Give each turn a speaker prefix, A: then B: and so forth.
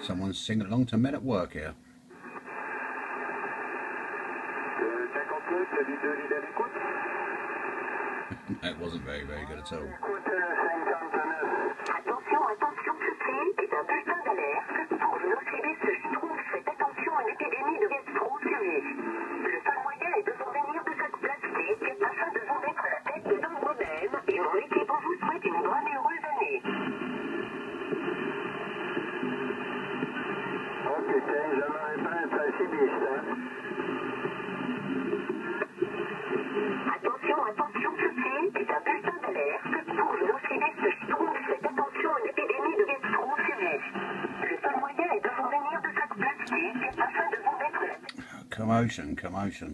A: Someone's singing along to Men at Work here. That wasn't very good at all.
B: Attention, attention, ceci est un bulletin d'alerte. Pour une oscilliste Schtroumpf, faites attention à l'épidémie de gastro-entérite. Le seul moyen est de vous munir de sacs plastiques afin de vous mettre la tête dedans vous-même. Et mon équipe vous souhaite une bonne et heureuse année.
C: Ok, tiens, j'aimerais pas être pessimiste, hein.
B: Attention, attention, ceci est un bulletin d'alerte. Pour une oscilliste Schtroumpf, faites attention à l'épidémie de gastro-entérite. Le seul moyen est de vous munir de sacs plastiques afin de vous mettre la tête.
A: Commotion, commotion.